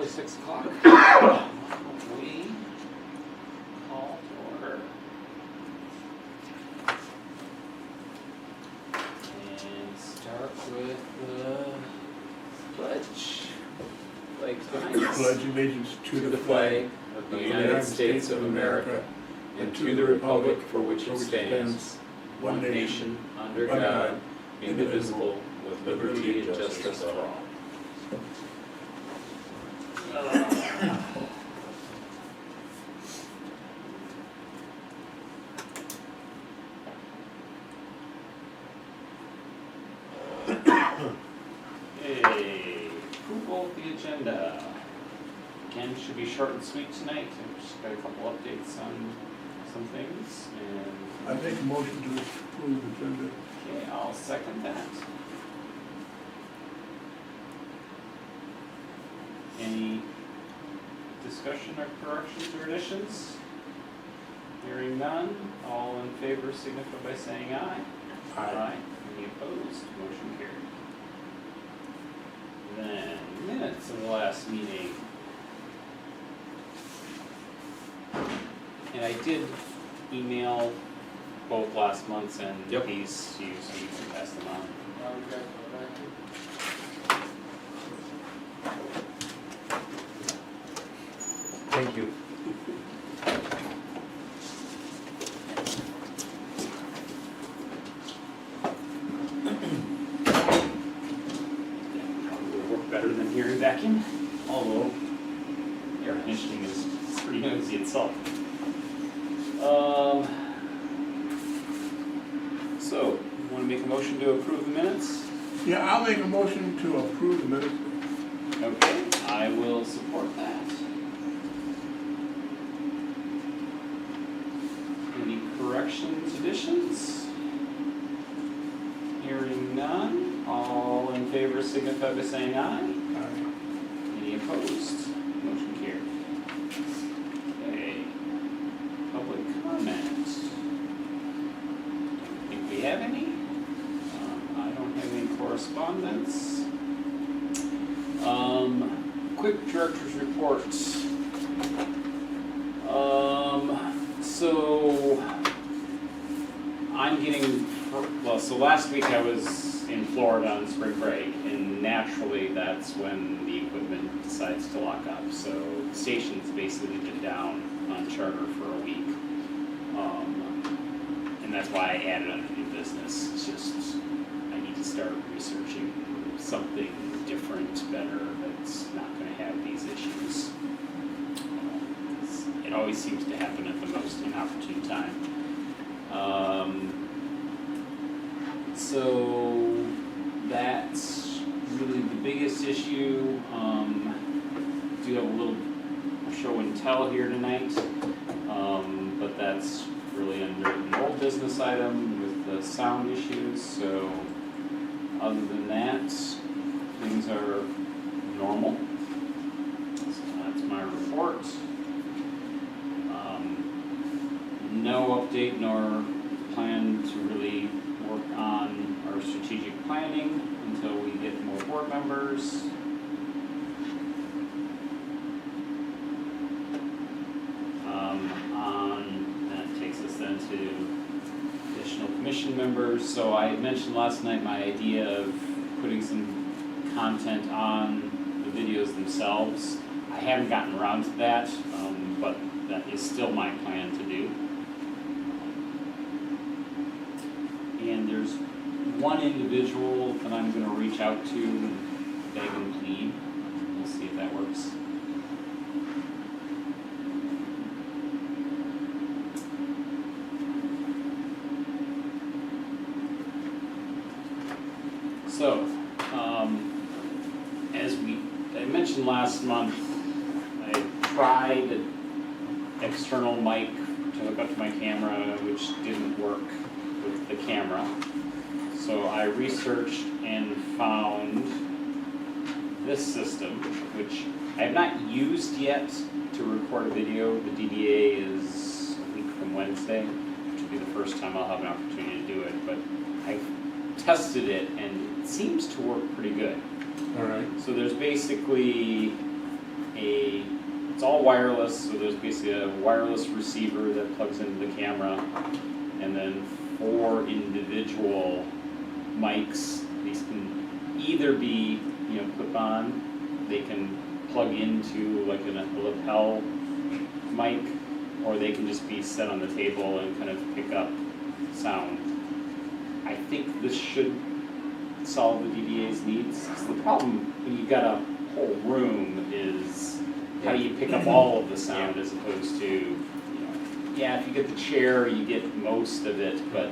to 6 o'clock. We call to order. And start with the pledge. Like tonight's. Pledge allegiance To the flag of the United States of America and to the republic for which it stands, one nation, under God, indivisible, with liberty and justice for all. Okay, approval of the agenda. Again, should be short and sweet tonight. I've just got a couple updates on some things. I make a motion to approve the agenda. Okay, I'll second that. Any discussion or corrections or additions? Hearing none, all in favor signify by saying aye. Aye. Any opposed? Motion carried. Then, minutes of the last meeting. And I did email both last month's and these to you, so you can pass them on. Thank you. Probably work better than hearing back in, although air conditioning is pretty noisy itself. So, you want to make a motion to approve the minutes? Yeah, I'll make a motion to approve the minutes. Okay, I will support that. Any corrections, additions? Hearing none, all in favor signify by saying aye. Any opposed? Motion carried. Okay, public comment. Don't think we have any. I don't have any correspondence. Quick director's report. So I'm getting, well, so last week I was in Florida on spring break, and naturally that's when the equipment decides to lock up. So the station's basically been down on charter for a week. And that's why I added on a new business. It's just, I need to start researching something different, better, that's not going to have these issues. It always seems to happen at the most inopportune time. So that's really the biggest issue. Do have a little show and tell here tonight, but that's really under an old business item with the sound issues. So other than that, things are normal. So that's my report. No update nor plan to really work on our strategic planning until we get more board members. That takes us then to additional commission members. So I had mentioned last night my idea of putting some content on the videos themselves. I haven't gotten around to that, but that is still my plan to do. And there's one individual that I'm going to reach out to and beg and plead. We'll see if that works. So, as I mentioned last month, I tried an external mic to hook up to my camera, which didn't work with the camera. So I researched and found this system, which I have not used yet to record a video. The DDA is a week from Wednesday, which will be the first time I'll have an opportunity to do it, but I've tested it and it seems to work pretty good. All right. So there's basically a it's all wireless, so there's basically a wireless receiver that plugs into the camera, and then 4 individual mics. These can either be, clip on, they can plug into like a lapel mic, or they can just be set on the table and kind of pick up sound. I think this should solve the DDA's needs. So the problem when you've got a whole room is how do you pick up all of the sound as opposed to, if you get the chair, you get most of it, but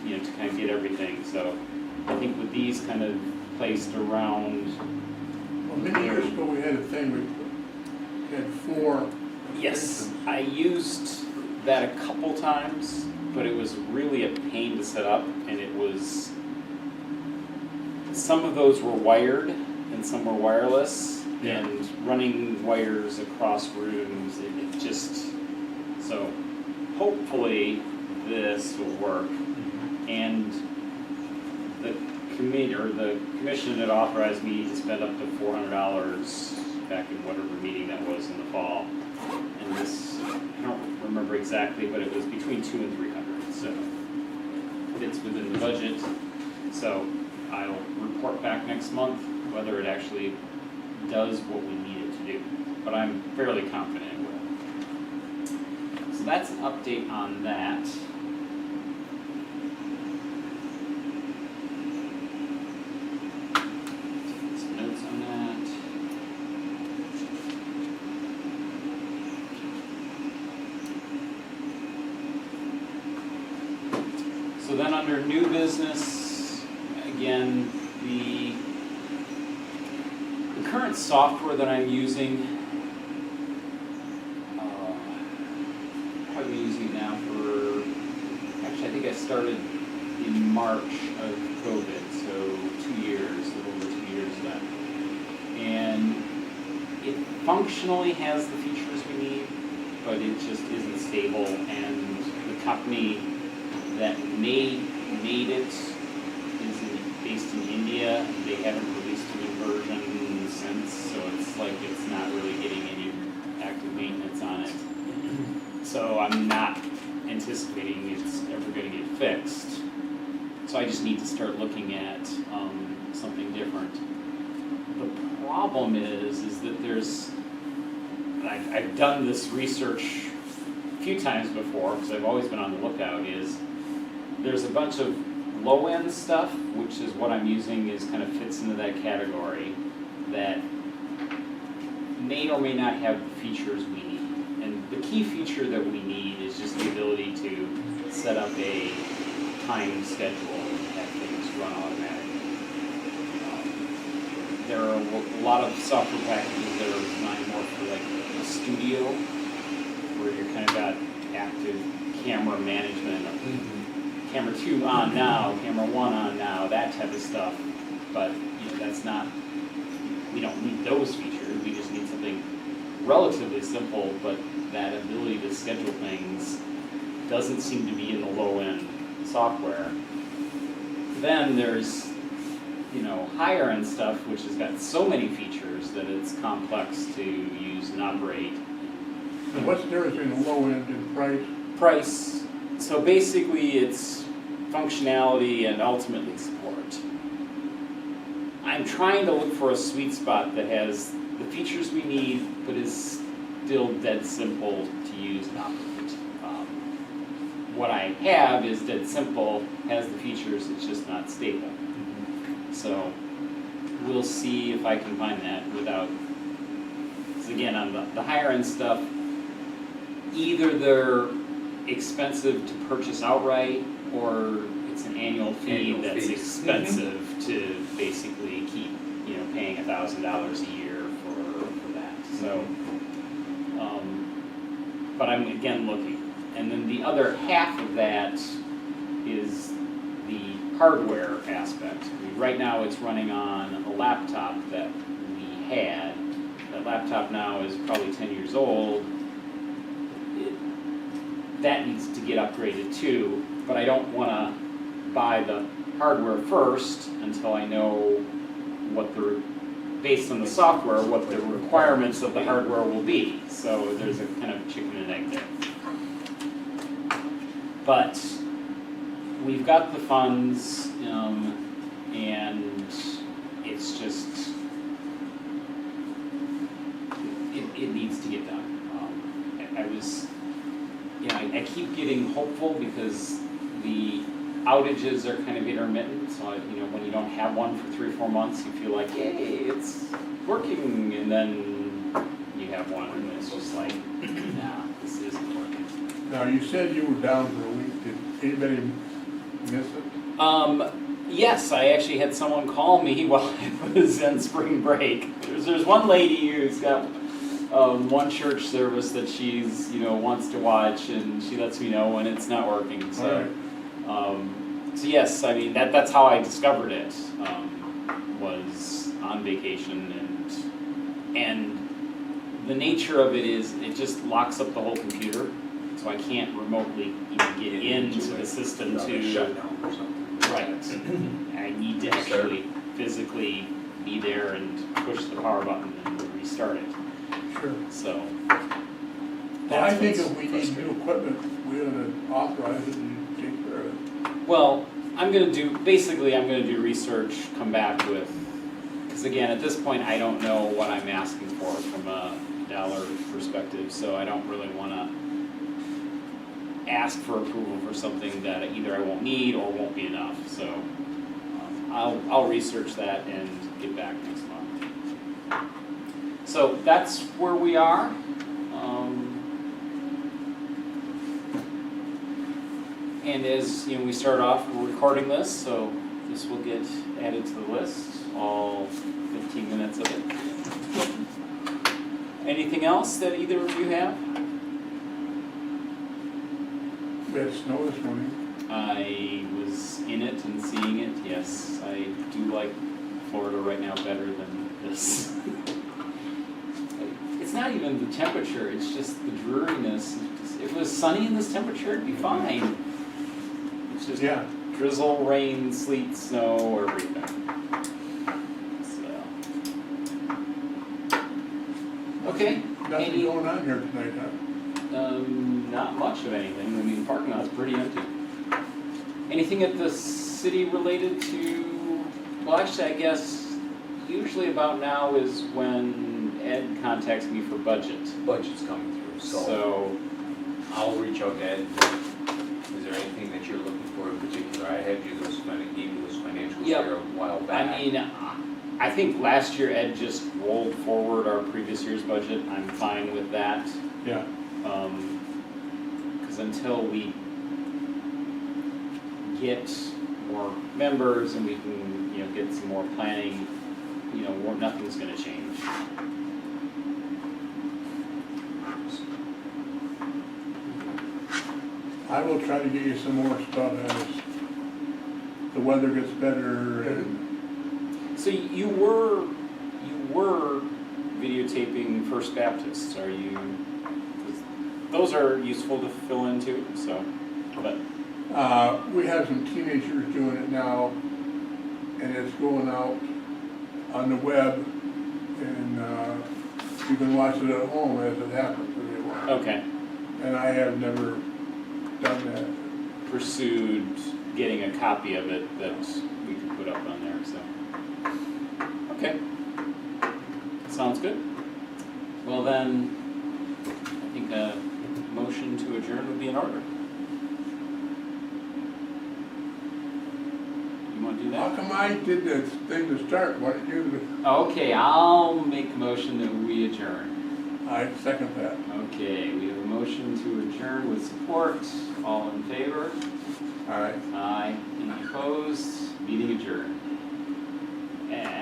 to kind of get everything. So I think with these kind of placed around. Well, many years ago, we had a thing, we had 4. Yes, I used that a couple times, but it was really a pain to set up, and it was, some of those were wired and some were wireless, and running wires across rooms, it just, so hopefully this will work. And the commission had authorized me to spend up to $400 back in whatever meeting that was in the fall. And this, I don't remember exactly, but it was between $200 and $300, so it's within the budget. So I'll report back next month whether it actually does what we need it to do, but I'm fairly confident it will. So that's an update on that. Some notes on that. So then under new business, again, the current software that I'm using, I've been using it now for, actually I think I started in March of COVID, so 2 years, a little over 2 years then. And it functionally has the features we need, but it just isn't stable, and the company that made it is based in India, and they haven't released a new version since, so it's like it's not really getting any active maintenance on it. So I'm not anticipating it's ever going to get fixed. So I just need to start looking at something different. The problem is that there's, I've done this research a few times before, because I've always been on the lookout, is there's a bunch of low-end stuff, which is what I'm using, is kind of fits into that category, that may or may not have the features we need. And the key feature that we need is just the ability to set up a time schedule and have things run automatically. There are a lot of software packages that are designed more for like a studio, where you're kind of got active camera management, camera 2 on now, camera 1 on now, that type of stuff. But that's not, we don't need those features, we just need something relatively simple, but that ability to schedule things doesn't seem to be in the low-end software. Then there's, higher end stuff, which has got so many features that it's complex to use and operate. And what's the difference between the low end and price? Price, so basically it's functionality and ultimately support. I'm trying to look for a sweet spot that has the features we need, but is still dead simple to use and operate. What I have is dead simple, has the features, it's just not stable. So we'll see if I can find that without, because again, on the higher end stuff, either they're expensive to purchase outright, or it's an annual fee that's expensive to basically keep, paying $1,000 a year for that. So, but I'm again looking. And then the other half of that is the hardware aspect. Right now it's running on a laptop that we had. That laptop now is probably 10 years old. That needs to get upgraded too, but I don't want to buy the hardware first until I know what the based on the software, what the requirements of the hardware will be. So there's a kind of chicken and egg there. But we've got the funds, and it's just, it needs to get done. I was, I keep getting hopeful because the outages are kind of intermittent. So, when you don't have one for 3 or 4 months, you feel like, yay, it's working, and then you have one, and it's just like, nah, this isn't working. Now, you said you were down for a week. Did anybody miss it? Yes, I actually had someone call me while I was on spring break. There's one lady who's got one church service that she's, wants to watch, and she lets me know when it's not working. So, so yes, I mean that's how I discovered it. Was on vacation, and the nature of it is it just locks up the whole computer, so I can't remotely even get into the system to shut down or something. Right. I need to actually physically be there and push the power button and restart it. Sure. So. Well, I think what's if we need frustrating. new equipment, we ought to authorize it and take care of it. Well, I'm gonna do research, come back with, because again, at this point, I don't know what I'm asking for from a dollar perspective, so I don't really wanna ask for approval for something that either I won't need or won't be enough, so I'll research that and get back next month. So that's where we are. And as we start off, we're recording this, so this will get added to the list, all 15 minutes of it. Anything else that either of you have? We had snow this morning. I was in it and seeing it, yes. I do like Florida right now better than this. It's not even the temperature, it's just the dreariness. If it was sunny in this temperature, it'd be fine. It's just drizzle, rain, sleet, snow, everything. So. Okay. Nothing going on here tonight, huh? Not much of anything. I mean, the parking lot's pretty empty. Anything at the city related to, well, actually, I guess usually about now is when Ed contacts me for budget. Budget's coming through, so I'll reach out to Ed. Is there anything that you're looking for in particular? I had you gave you those financials here a while back. I mean, I think last year Ed just rolled forward our previous year's budget. I'm fine with that. Yeah. Because until we get more members and we can, get some more planning, nothing's going to change. I will try to get you some more stuff as the weather gets better and So you were videotaping First Baptist. Are you? Those are useful to fill in too. So, but we have some teenagers doing it now, and it's going out on the web, and you can watch it at home as it happens. okay. And I have never done that. Pursued getting a copy of it that we could put up on there. So, okay. Sounds good. Well then, I think a motion to adjourn would be in order. You want to do that? How come I did this thing to start? Why did you? Okay, I'll make a motion that we adjourn. I second that. Okay, we have a motion to adjourn with support. All in favor? All right. Aye. Any opposed? Meeting adjourned.